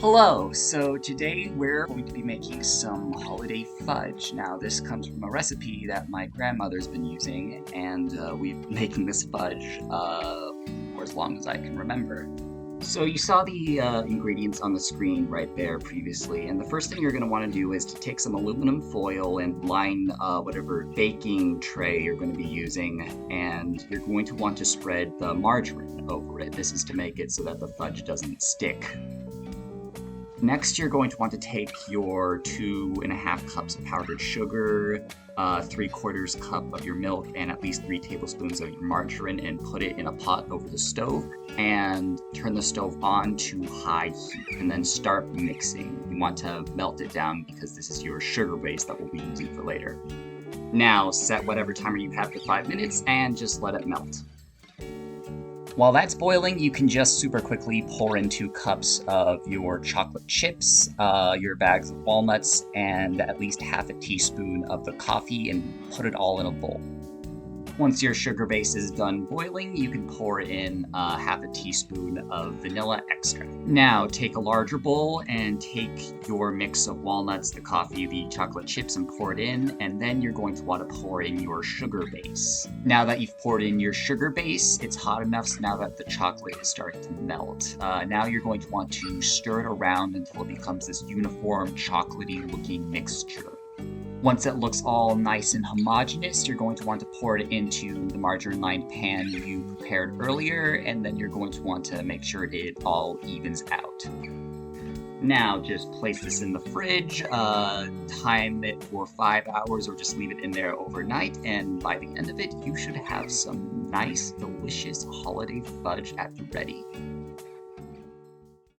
Hello, so today we're going to be making some holiday fudge. Now, this comes from a recipe that my grandmother's been using, and we've been making this fudge for as long as I can remember. So you saw the ingredients on the screen right there previously, and the first thing you're going to want to do is to take some aluminum foil and line whatever baking tray you're going to be using, and you're going to want to spread the margarine over it. This is to make it so that the fudge doesn't stick. Next, you're going to want to take your 2.5 cups of powdered sugar, 3/4 cup of your milk, and at least 3 tablespoons of your margarine and put it in a pot over the stove and turn the stove on to high heat and then start mixing. You want to melt it down because this is your sugar base that we'll be using for later. Now, set whatever timer you have to 5 minutes and just let it melt. While that's boiling, you can just super quickly pour in 2 cups of your chocolate chips, your bags of walnuts, and at least half a teaspoon of the coffee and put it all in a bowl. Once your sugar base is done boiling, you can pour in half a teaspoon of vanilla extract. Now take a larger bowl and take your mix of walnuts, the coffee, the chocolate chips, and pour it in, and then you're going to want to pour in your sugar base. Now that you've poured in your sugar base, it's hot enough so now that the chocolate is starting to melt. Now you're going to want to stir it around until it becomes this uniform chocolatey looking mixture. Once it looks all nice and homogeneous, you're going to want to pour it into the margarine-lined pan you prepared earlier, and then you're going to want to make sure it all evens out. Now just place this in the fridge, time it for 5 hours or just leave it in there overnight, and by the end of it, you should have some nice, delicious holiday fudge at the ready.